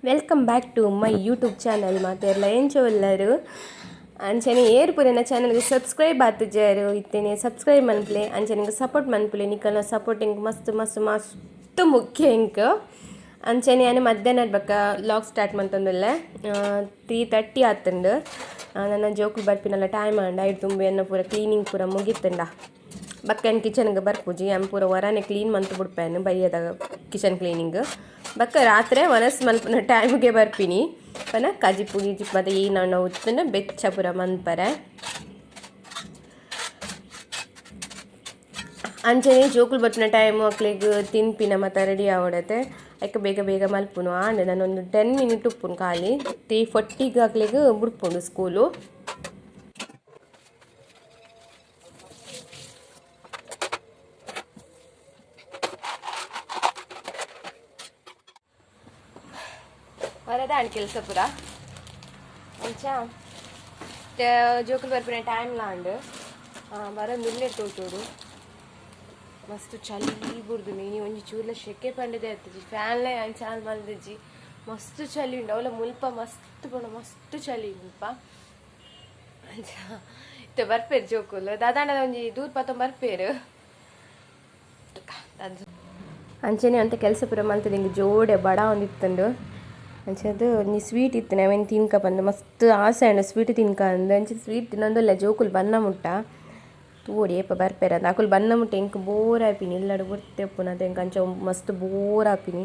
Welcome back to my YouTube channel ಮಾತೆ ಎಲ್ಲ ಎಂಚೋ ಎಲ್ಲರೂ ಅಂಚನೆ ಏರ್ ಪುರನ ಚಾನಲ್ಗೆ ಸಬ್ಸ್ಕ್ರೈಬ್ ಆತುಜಾರು ಇತ್ತೇನೆ ಸಬ್ಸ್ಕ್ರೈಬ್ ಮನ್ಪುಲೆ ಅಂಚನೆಗೆ ಸಪೋರ್ಟ್ ಮನ್ಪುಲೆ ನಿಕಲ್ನ ಸಪೋರ್ಟ್ ಇಂಕ್ ಮಸ್ತ್ ಮಸ್ತ್ ಮಸ್ತ್ ಮುಖ್ಯ ಇಂಕ್ ಅಂಚನೆ ನಾನು ಮಧ್ಯಾಹ್ನ ಬಕ್ಕ ಲಾಗ್ ಸ್ಟಾರ್ಟ್ ಮಂತಂದಲ್ಲ 3:30 ಆತುಂಡು ನನ್ನ ಜೋಕುಲು ಬರ್ಪಿನಲ್ಲ ಟೈಮ್ ಆಂಡ ಐದು ತುಂಬಿ ಎನ್ನ ಪೂರ ಕ್ಲೀನಿಂಗ್ ಪೂರ ಮುಗಿತುಂಡ ಬಕ್ಕ ಕಿಚನ್ಗೆ ಬರ್ಪುಜಿ ಅಮ್ಮ ಪೂರ ಹೊರನೆ ಕ್ಲೀನ್ ಮಂತು ಬಿಡ್ಪೇನು ಬೈಯದ ಕಿಚನ್ ಕ್ಲೀನಿಂಗ್ ಬಕ್ಕ ರಾತ್ರಿ ಮನಸ್ಸು ಮಲ್ಪನ ಟೈಮ್ಗೆ ಬರ್ಪಿನಿ ಪನ ಕಜಿಪು ಗಿಜಿಪು ಮತ್ತೆ ಈ ನಾನು ಉತ್ತನ ಬೆಚ್ಚ ಪೂರ ಮನ್ಪರೆ ಅಂಚನೆ ಜೋಕುಲು ಬರ್ಪಿನ ಟೈಮ್ ಮಕ್ಳಿಗೆ ತಿನ್ಪಿನ ಮತ್ತು ರೆಡಿ ಆವಡತ್ತೆ ಯಾಕೆ ಬೇಗ ಬೇಗ ಮಲ್ಪುನು ಆಂಡ್ ನಾನೊಂದು 10 ಮಿನಿಟ್ ಉಪ್ಪುನು ಖಾಲಿ 3:40 ಹಾಕ್ಲಿಗೆ ಬಿಡ್ಪುಂಡು ಸ್ಕೂಲು ವರದ ಅಂಡ್ ಕೆಲಸ ಪೂರ ಅಂಚ ಜೋಕುಲು ಬರ್ಪಿನ ಟೈಮ್ ಲಾಂಡ್ ಬರ ಮಿಲ್ಲೆಟ್ ತೋಟೋಡು ಮಸ್ತ್ ಚಳಿ ಬುಡ್ದು ನೀನು ಒಂಜಿ ಚೂರ್ಲ ಶೆಕೆ ಪಂಡದೆ ಆಗ್ತಜಿ ಫ್ಯಾನ್ಲೇ ಚಾಲ್ ಮಲ್ದಜ್ಜಿ ಮಸ್ತ್ ಚಳಿ ಉಂಡು ಅವಳ ಮುಲ್ಪ ಮಸ್ತ್ ಪುಣ ಮಸ್ತ್ ಚಳಿ ಮುಲ್ಪ ಅಂಚ ಇತ್ತೆ ಬರ್ಪೇರು ಜೋಕುಲು ದಾದಾಂಡದ ಒಂಜಿ ದೂರ ಪತ್ತ ಬರ್ಪೇರು ಅಂಚನೆ ಅಂತ ಕೆಲಸ ಪೂರ ಮಲ್ತದೆ ಹಿಂಗೆ ಜೋಡೆ ಬಡ ಒಂದಿತ್ತುಂಡು ಅಂಚದು ಒಂಜಿ ಸ್ವೀಟ್ ಇತ್ತು ನಾವೇನು ತಿನ್ಕ ಬಂದು ಮಸ್ತ್ ಆಸೆ ಉಂಡು ಸ್ವೀಟ್ ತಿನ್ಕ ಅಂದು ಅಂಚೆ ಸ್ವೀಟ್ ತಿನ್ನೊಂದುಲ್ಲ ಜೋಕುಲು ಬನ್ನ ಮುಟ್ಟ ತೂಡಿ ಏಪ ಬರ್ಪೇರ ಅದು ಆಕುಲು ಬನ್ನ ಮುಟ್ಟ ಎಂಕ್ ಬೋರ್ ಆಪಿನಿ ಎಲ್ಲಡು ಬುರ್ತೆಪ್ಪುನ ಅದು ಎಂಕ್ ಅಂಚ ಮಸ್ತ್ ಬೋರ್ ಆಪಿನಿ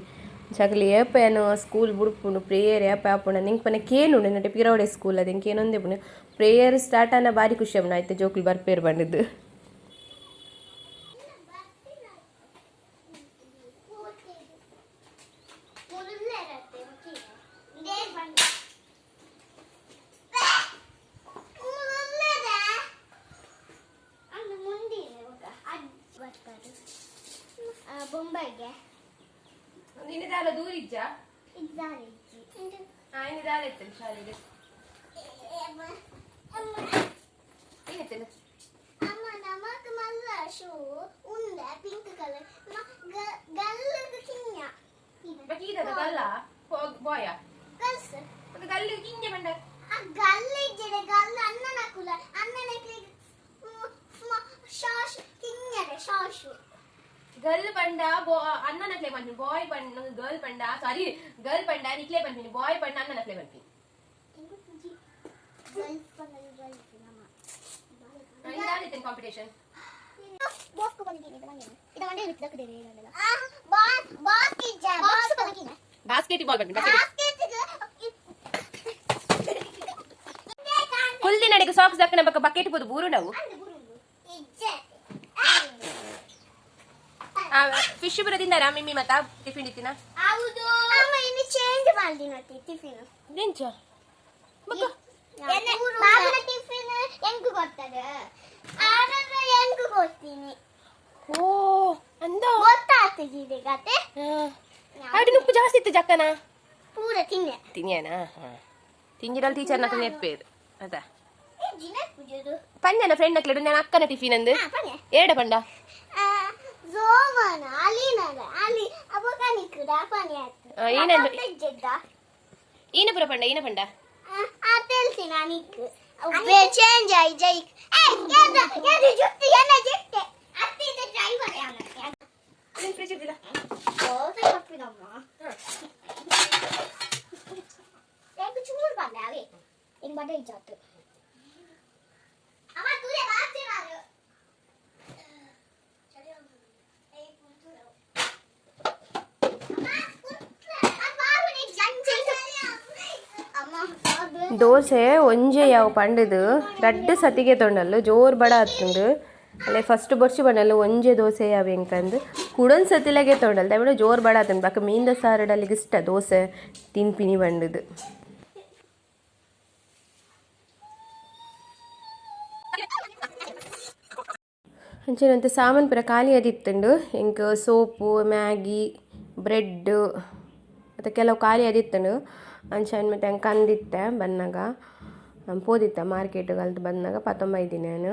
ಅಂಚಾಕಲಿ ಏಪ ಏನು ಸ್ಕೂಲ್ ಬುಡ್ಪುಂಡು ಪ್ರೇಯರ್ ಏಪ ಆಪುಂಡು ನಿಂಗೆ ಪನ ಕೇನುಂಡು ನಡೆ ಪಿರವಡೆ ಸ್ಕೂಲ್ ಅದು ಎಂಕ್ ಏನೊಂದೇ ಪುಂಡು ಪ್ರೇಯರ್ ಸ್ಟಾರ್ಟ್ ಆನ ಭಾರಿ ಖುಷಿ ಆಪುಂಡು ಆಯ್ತು ಜೋಕುಲು ಬರ್ಪೇರು ಬಂದಿದ್ದು ಬೊಂಬೈಗೆ ನಿನ್ನದಾಲ ದೂರ ಇಜ್ಜ ಇದ್ದಾರಿಜ್ಜಿ ನಿನ್ನದಾಲ ಇತ್ತೇನೆ ಶಾಲೆಗೆ ಏನಿತ್ತೇನೆ ಅಮ್ಮ ನಮಕ್ ಮಲ್ಲ ಶೂ ಉಂಡ ಪಿಂಕ್ ಕಲರ್ ಗಲ್ಲದ ಕಿಂಜ ಬಕೀದದ ಗಲ್ಲ ಬಾಯ ಗಲ್ಸ್ ಅದು ಗಲ್ಲ ಕಿಂಜ ಬಂಡ ಆ ಗಲ್ಲ ಇಜ್ಜೆ ಗಲ್ಲ ಅನ್ನನ ಕುಲ ಅನ್ನನ ಶಾಶ್ ಕಿಂಜರೆ ಶಾಶು ಗರ್ಲ್ ಪಂಡ ಅಣ್ಣನಕ್ಲೆ ಬಂದ್ನಿ ಬಾಯ್ ಪಂಡ ಗರ್ಲ್ ಪಂಡ ಸಾರಿ ಗರ್ಲ್ ಪಂಡ ನಿಕ್ಲೆ ಬಂದ್ನಿ ಬಾಯ್ ಪಂಡ ಅಣ್ಣನಕ್ಲೆ ಬಂದ್ನಿ ಕಾಂಪಿಟೇಷನ್ ಬಾಸ್ಕೊ ಬಂದಿದ್ದೀನಿ ಇದು ಮಂಡೆ ಬಿಟ್ಟು ದೇರೆ ಬಾಸ್ ಬಂದಿದ್ದೀನಿ ಬಾಸ್ಕೆಟ್ ಬಾಲ್ ಬಂದ್ನಿ ಫುಲ್ ದಿನಡಿಗೆ ಸಾಕ್ಸ್ ದಕ್ಕನ ಬಕ್ಕ ಬಕೆಟ್ ಪೋದು ಬೂರು ನಾವು ಫಿಶ್ ಬರದಿಂದ ರಾಮಿಮ್ಮಿ ಮತ್ತ ಟಿಫಿನ್ ಇತ್ತಿನ ಹೌದು ಅಮ್ಮ ಇನ್ನು ಚೇಂಜ್ ಮಾಡ್ದಿನ ಟಿಫಿನ್ ನೆಂಚ ಬಕ್ಕ ಬಾಬುನ ಟಿಫಿನ್ ಎಂಕು ಗೊತ್ತದೆ ಆನಂದ ಎಂಕು ಗೊತ್ತೀನಿ ಓ ಅಂದ ಗೊತ್ತಾಗ್ತದೆ ಇದೆ ಗತೆ ಆಡಿ ಉಪ್ಪು ಜಾಸ್ತಿ ಇತ್ತು ಜಕ್ಕನ ಪೂರ ತಿನ್ಯಾನ ತಿಂಜಿಡಲ್ ಟೀಚರ್ ನಕ ನೆಪ್ಪೇರು ಅದ ಜಿನ ಪೂಜದು ಪಂಜನ ಫ್ರೆಂಡ್ ನಕ್ಲೆಡು ನಾನು ಅಕ್ಕನ ಟಿಫಿನ್ ಅಂದು ಏಡ ಪಂಡ ಜೋಮನ ಅಲಿನದ ಅಲಿ ಅಬಕನಿಕುದ ಪನಿ ಆಯ್ತು ಏನಂದು ಜೆದ್ದ ಏನ ಪುರ ಪಂಡ ಏನ ಪಂಡ ಆ ತೆಲ್ಸಿ ನಾನಿಕ್ ಬೇ ಚೇಂಜ್ ಆಯ್ ಜೈ ಏ ಯಾದ ಜುಟ್ಟಿ ಏನ ಜೆಟ್ಟೆ ಅತ್ತಿದ ಡ್ರೈವರ್ ಯಾನ ನಿನ್ ಫ್ರಿಜ್ ಇದಿಲ್ಲ ಓ ತಪ್ಪಿನಮ್ಮ ಯಾಕೆ ಚೂರು ಬಂದೆ ಅವೇ ಇನ್ ಬಡ ಇಜಾತು ಅಮ್ಮ ತುರೆ ಬಾತಿರಾರು ದೋಸೆ ಒಂಜೆ ಯಾವ ಪಂಡದು ರಡ್ಡು ಸತಿಗೆ ತೊಂಡಲ್ಲು ಜೋರು ಬಡ ಹತ್ತುಂಡು ಅಲ್ಲೇ ಫಸ್ಟ್ ಬರ್ಷಿ ಬಣ್ಣಲ್ಲು ಒಂಜೆ ದೋಸೆ ಯಾವ ಎಂಕಂದು ಕುಡೊಂದು ಸತಿಲಾಗೆ ತೊಂಡಲ್ ದಯವಿಟ್ಟು ಜೋರು ಬಡ ಹತ್ತುಂಡು ಬಾಕ ಮೀಂದ ಸಾರಡಲ್ಲಿಗೆ ಇಷ್ಟ ದೋಸೆ ತಿನ್ಪಿನಿ ಬಂಡದು ಅಂಚೆನಂತ ಸಾಮಾನು ಪೂರ ಖಾಲಿ ಅದಿತ್ತುಂಡು ಎಂಕ್ ಸೋಪು ಮ್ಯಾಗಿ ಬ್ರೆಡ್ ಮತ್ತು ಕೆಲವು ಖಾಲಿ ಅದಿತ್ತುಂಡು ಅಂಚೆ ಮತ್ತೆ ಹಂಗೆ ಕಂದಿತ್ತೆ ಬಂದಾಗ ಪೋದಿತ್ತ ಮಾರ್ಕೆಟ್ಗೆ ಅಲ್ದು ಬಂದಾಗ 19 ನಾನು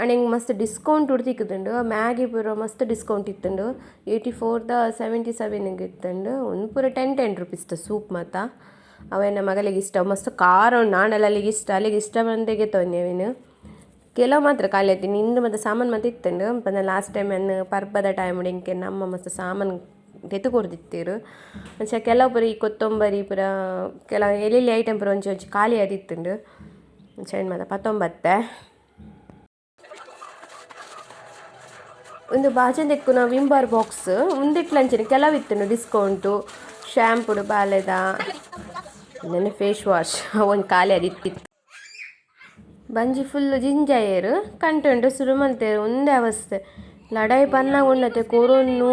ಆ್ಯಂಡ್ ಮಸ್ತ್ ಡಿಸ್ಕೌಂಟ್ ಉಡ್ತಿಕ್ಕುಂಡು ಮ್ಯಾಗಿ ಪೂರ ಮಸ್ತ್ ಡಿಸ್ಕೌಂಟ್ ಇತ್ತುಂಡು 84ದ 77ಗೆ ಇತ್ತುಂಡು ಒಂದು ಪೂರ 10 ರೂಪೀಸ್ ಸೂಪ್ ಮಾತ ಅವೆನ್ನ ಮಗಳಿಗೆ ಇಷ್ಟ ಮಸ್ತ್ ಖಾರ ಉಂಡು ನಾನೆಲ್ಲ ಅಲ್ಲಿಗೆ ಇಷ್ಟ ಬಂದೆಗೆ ತೊಂದೆವಿನು ಕೆಲವು ಮಾತ್ರ ಖಾಲಿ ಆಯ್ತೀನಿ ಇಂದು ಮತ್ತು ಸಾಮಾನು ಮತ್ತೆ ಇತ್ತುಂಡು ಪಂದ ಲಾಸ್ಟ್ ಟೈಮ್ ಅನ್ನು ಪರ್ಬದ ಟೈಮ್ ಇಂಕೆ ನಮ್ಮ ಮಸ್ತ್ ಸಾಮಾನು ತೆತ್ತು ಕೊಡ್ದಿತ್ತೇರು ಅಂಚ ಕೆಲವು ಪೂರ ಈ ಕೊತ್ತಂಬರಿ ಪೂರ ಕೆಲವು ಎಲೆಲ್ಲಿ ಐಟಮ್ ಪೂರ ಒಂಚೂರು ಖಾಲಿ ಆದಿತ್ತುಂಡು ಅಂಚ ಏನು ಮಾತ 19 ಒಂದು ಬಾಜಂದೆಕ್ಕುನ ವಿಂಬಾರ್ ಬಾಕ್ಸ್ ಮುಂದಿಟ್ಲಂಚನೆ ಕೆಲವಿತ್ತು ಡಿಸ್ಕೌಂಟು ಶ್ಯಾಂಪುಡು ಬಾಲೆದ ನನ್ನ ಫೇಸ್ ವಾಶ್ ಒಂದು ಖಾಲಿ ಅದಿತ್ತಿತ್ತು ಬಂಜಿ ಫುಲ್ಲು ಜಿಂಜಾಯರು ಕಂಟೆಂಟು ಶುರು ಮಾಡ್ತೇರು ಒಂದೇ ಅವಸ್ಥೆ ಲಡಾಯಿ ಪನ್ನ ಉಣ್ಣತೆ ಕೊರೊನ್ನು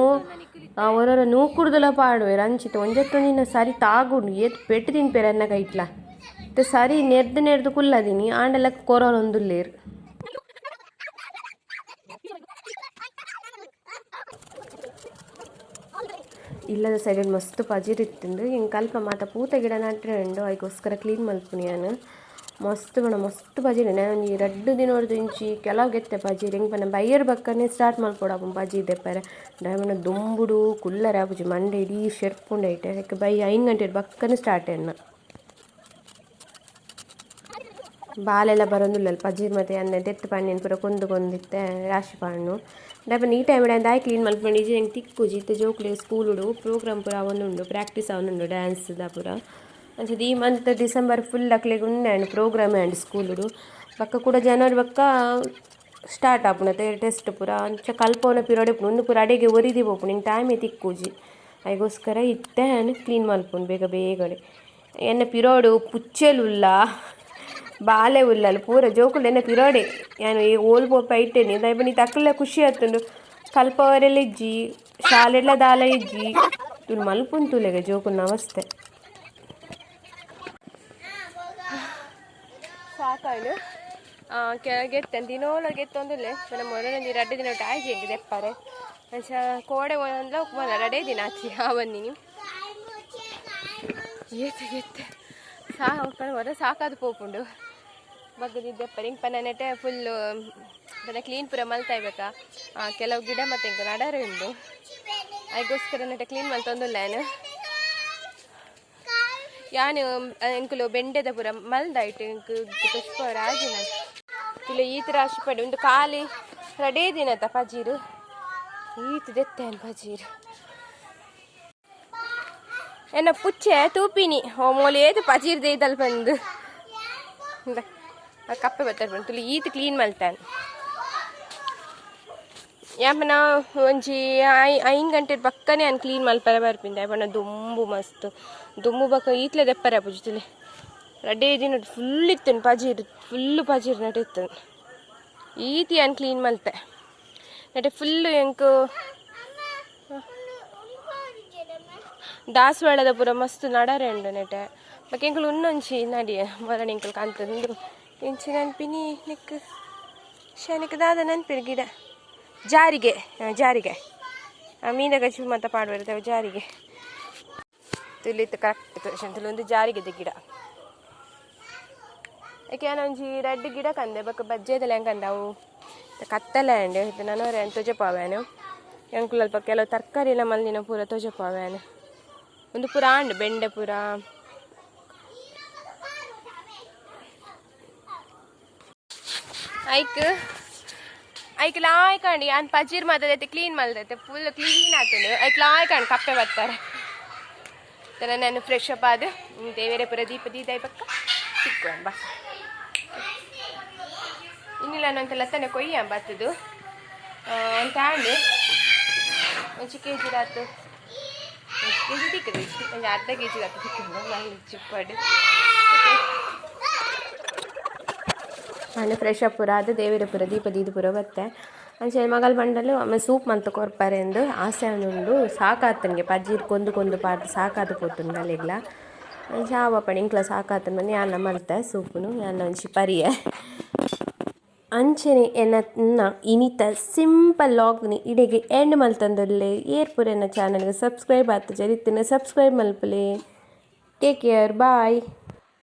ಅವರವರ ನೂಕುಡ್ದಲ ಪಾಡುವೆರು ಅಂಚಿತ್ತು ಒಂಜತ್ತೊಂದಿನ ಸರಿ ತಾಗುಂಡು ಏತ್ ಪೆಟ್ಟು ತಿನ್ಪೇರು ಅನ್ನ ಕೈಟ್ಲ ಮತ್ತೆ ಸರಿ ನೆರ್ದು ಕುಲ್ಲದೀನಿ ಆಂಡೆಲ್ಲ ಕೊರೋನ ಒಂದುಲ್ಲೇರು ಇಲ್ಲದ ಸೈಡ್ ಮಸ್ತ್ ಪಜಿರ್ ಇತ್ತುಂಡು ಹಿಂಗೆ ಕಲ್ಪ ಮಾತ ಪೂತ ಗಿಡ ನಟ್ರೆ ಉಂಡು ಅದಕ್ಕೋಸ್ಕರ ಕ್ಲೀನ್ ಮಲ್ಪುನಿ ನಾನು ಮಸ್ತ್ ಪಜಿರ್ ನಾನು ಈ 2 ದಿನ ಹೊಡೆದು ಇಂಚಿ ಕೆಲವು ಗೆತ್ತೆ ಪಜಿರ್ ಹೆಂಗೆ ಪನ್ನ ಬೈಯರ್ ಬಕ್ಕನೆ ಸ್ಟಾರ್ಟ್ ಮಲ್ಪೊಡಾಪು ಪಜಿ ದೆಪ್ಪರೆ ಡೈಮಂಡ್ ದುಂಬುಡು ಕುಲ್ಲರ ಆಪುಜಿ ಮಂಡೆ ಇಡೀ ಶೆರ್ಪುಂಡು ಐಟೆ ಯಾಕೆ ಬೈ 5 ಗಂಟೆ ಬಕ್ಕನೆ ಸ್ಟಾರ್ಟ್ ಎನ್ನ ಬಾಲೆಲ್ಲ ಬರೋದಿಲ್ಲ ಪಜೀರ್ ಮತ್ತೆ ಅನ್ನ ತೆತ್ತು ಪಣ್ಣೇನು ಪೂರ ಕೊಂದಿತ್ತೆ ರಾಶಿ ಪಾಣ್ಣು ಡಬ್ಬ ಈ ಟೈಮ್ ದಾಯಿ ಕ್ಲೀನ್ ಮಲ್ಪಂಡು ಈಜಿ ಹೆಂಗೆ ತಿಕ್ಕು ಜಿತ್ತು ಜೋಕ್ಲೆ ಸ್ಕೂಲುಡು ಪ್ರೋಗ್ರಾಮ್ ಪೂರ ಅವನುಂಡು ಪ್ರಾಕ್ಟೀಸ್ ಅವನುಂಡು ಡ್ಯಾನ್ಸ್ದ ಪೂರ ಅಂಚದು ಈ ಮಂತ್ ಡಿಸೆಂಬರ್ ಫುಲ್ ಅಕ್ಲೆಗ್ ಉಂಡೆ ಪ್ರೋಗ್ರಾಮ್ ಆ್ಯಂಡ್ ಸ್ಕೂಲುಡು ಪಕ್ಕ ಕೂಡ ಜನವರಿ ಪಕ್ಕ ಸ್ಟಾರ್ಟ್ ಆಪುಣತೆ ಟೆಸ್ಟ್ ಪೂರ ಅಂಚ ಕಲ್ಪವನ ಪಿರಿಯಡ್ ಒಂದು ಪೂರ ಅಡೆಗೆ ಒರಿದಿ ಪೋಪುಣು ಹಿಂಗೆ ಟೈಮೇ ತಿಕ್ಕುಜಿ ಅದಕ್ಕೋಸ್ಕರ ಇತ್ತೆ ಕ್ಲೀನ್ ಮಲ್ಪುಂಡು ಬೇಗನೆ ಎನ್ನ ಪಿರೋಡು ಪುಚ್ಚೆಲುಲ್ಲ ಬಾಲೆ ಉಲ್ಲಲ್ಲ ಪೂರ ಜೋಕುಲು ಎನ್ನ ಪಿರೋಡೆ ನಾನು ಓಲ್ ಪೋಪ ಇಟ್ಟೇನೆ ದಯಪ ನೀ ತಕ್ಕಲ್ಲ ಖುಷಿ ಆತುಂಡು ಕಲ್ಪವರೆಲ್ಲ ಇಜ್ಜಿ ಶಾಲೆಲ್ಲ ದಾಲ ಇಜ್ಜಿ ತುಳು ಮಲ್ಪುಂತುಲೆಗೆ ಜೋಕುಲ್ನ ಅವಸ್ಥೆ ಸಾಕಾಯ್ಡು ಗೆತ್ತೆ ದಿನೋಲ ಗೆತ್ತೊಂದುಲ್ಲೆ ನನ್ನ ಮೊದಲೊಂದು 2 ದಿನ ಆಯ್ಜಿ ಹೆಂಗೆ ದೆಪ್ಪರೆ ಅಂಚ ಕೋಡೆ ಒಂದಲ್ಲ ಉಪ್ಪಲ್ಲ 2 ದಿನ ಆಚಿ ಅವನ್ನಿನಿ ಗೆತ್ತೆ ಮೊದಲು ಸಾಕಾದು ಪೋಪುಂಡು ಬಗ್ಗದಿದ್ದೆಪ್ಪರೆ ಹಿಂಗೆ ಪನ್ನ ನೆಟ್ಟೆ ಫುಲ್ಲು ಪನ್ನ ಕ್ಲೀನ್ ಪೂರ ಮಲ್ತಾ ಇಬೇಕಾ ಕೆಲವು ಗಿಡ ಮತ್ತೆ ಹಿಂಗೆ ನಡರೆ ಉಂಡು ಅದಕ್ಕೋಸ್ಕರ ನೆಟ್ಟೆ ಕ್ಲೀನ್ ಮಲ್ತೊಂದುಲ್ಲ ಯಾನು ಎಂಕುಲು ಬೆಂಡೆದ ಪೂರ ಮಲ್ದಾಯ್ತು ಇಂಕು ಪುಷ್ಪ ರಾಜಿನ ತುಳು ಈತ ರಾಶಿ ಪಡೆ ಒಂದು ಖಾಲಿ 2 ದಿನದ ಪಜೀರು ಈತ ದೆತ್ತೇನು ಪಜೀರು ಎನ್ನ ಪುಚ್ಚೆ ತೂಪಿನಿ ಓ ಮೋಲಿ ಏತು ಪಜೀರ್ ದೇದಲ್ ಬಂದು ಕಪ್ಪೆ ಬರ್ತಾರೆ ಬಂದು ತುಳು ಈತ ಕ್ಲೀನ್ ಮಲ್ತಾನೆ ಯಾಪನ ಒಂಜಿ 5 ಗಂಟೆ ಪಕ್ಕನೆ ನಾನು ಕ್ಲೀನ್ ಮಲ್ಪರೆ ಬರ್ಪಿಂದೆ ಯಾಪನ ದುಂಬು ಮಸ್ತ್ ದುಂಬು ಬಕ್ಕ ಈತ್ಲೆ ದೆಪ್ಪರೆ ಪುಜ್ತಲೆ 2 ದಿನ ಫುಲ್ ಇತ್ತು ಫುಲ್ಲು ಪಜೀರ್ ನಟಿತ್ತು ಈತಿ ನಾನು ಕ್ಲೀನ್ ಮಲ್ತೆ ನಟೆ ಫುಲ್ಲು ಎಂಕು ದಾಸವಾಳದ ಪೂರ ಮಸ್ತ್ ನಡರೆ ಉಂಡು ನೆಟೆ ಬಕ್ಕ ಎಂಕಲು ಉನ್ನೊಂಚಿ ನಡಿಯೆ ಮರಣ ಎಂಕಲು ಕಾಣ್ತದೆ ಇಂಚಿ ನೆನ್ಪಿನಿ ನಿಕ್ ಶನಿಕ್ ದಾದ ನೆನ್ಪಿನ ಗಿಡ ಜಾರಿಗೆ ಮೀನಾಗ ಚೂ ಮಾತ ಪಾಡ್ಬಿಡ್ತೇವೆ ಜಾರಿಗೆ ತುಲಿತ್ತು ಕರೆಕ್ಟ್ ತುಳು ಒಂದು ಜಾರಿಗೆದ ಗಿಡ ಯಾಕೆ ನಾನೊಂಜಿ 2 ಗಿಡ ಕಂದೆ ಬಕ್ಕ ಬಜ್ಜೆದಲ್ಲ ಹೆಂಗೆ ಕಂದ ಅವು ಕತ್ತಲೆ ಅಂಡೆ ಇದು ನನವರೆ ತೊಜಪಾವೇನು ಎಂಕುಲ್ ಅಲ್ಪ ಕೆಲವು ತರಕಾರಿ ಎಲ್ಲ ಮಲ್ಲಿನ ಪೂರ ತೊಜಪಾವೇನು ಒಂದು ಪೂರ ಅಂಡು ಬೆಂಡೆ ಪೂರ ಐಕ್ ಲಾಯ್ಕಂಡು ಯಾನ್ ಪಜೀರ್ ಮಾತದೈತೆ ಕ್ಲೀನ್ ಮಲ್ದೈತೆ ಫುಲ್ ಕ್ಲೀನ್ ಆತನು ಐಕ್ ಲಾಯ್ಕಂಡು ಕಪ್ಪೆ ಬರ್ತಾರೆ ನಾನು ಫ್ರೆಶ್ ಅಪ್ ಆದ ದೇವರೇ ಪುರ ದೀಪ ಪಕ್ಕ ಸಿಕ್ಕುವ ಬಾ ಇನ್ನಿಲ್ಲ ಅನ್ನೋಂಥ ಲತ್ತನೆ ಕೊಯ್ಯ ಬತ್ತದು ಅಂತ ಹಂಡು ಒಂದು ಕೆಜಿ ಆತು ಕೆಜಿ ತಿಕ್ಕದು ಒಂದು ಅರ್ಧ ಕೆಜಿ ಆತು ತಿಕ್ಕಿದ್ದು ನಾನು ಚಿಪ್ಪಡು ನಾನು ಫ್ರೆಶ್ ಅಪ್ ಪೂರ ಅದು ದೇವರ ಪೂರ ದೀಪ ಪೂರ ಬತ್ತೆ ಅಂಚೆ ಮಗಲ್ ಬಂಡಲು ಆಮೇಲೆ ಸೂಪ್ ಮಂತ ಕೊರ್ಪಾರೆ ಎಂದು ಆಸೆ ಉಂಡು ಸಾಕಾತನಿಗೆ ಪಜ್ಜೀರ್ ಕೊಂದು ಪಾರ್ದು ಸಾಕಾದು ಪೋತುಂಡು ಅಲ್ಲಿಗ್ಲ ಚಾವ ಪಡಿ ಇಂಕ್ಲ ಸಾಕಾತನ ಬಂದು ಯಾನ ಮಲ್ತೆ ಸೂಪುನು ಯಾನ ಒಂಚಿ ಪರಿಯೆ ಅಂಚನೆ ಎನ್ನ ಇನಿತ ಸಿಂಪಲ್ ಲಾಗ್ನಿ ಇಡೆಗೆ ಎಂಡ್ ಮಲ್ತಂದೊಲ್ಲೆ ಏರ್ಪುರ ಎನ್ನ ಚಾನಲ್ಗೆ ಸಬ್ಸ್ಕ್ರೈಬ್ ಆತ ಜರಿತಿನ ಸಬ್ಸ್ಕ್ರೈಬ್ ಮಲ್ಪಲೆ ಟೇಕ್ ಕೇರ್ ಬಾಯ್.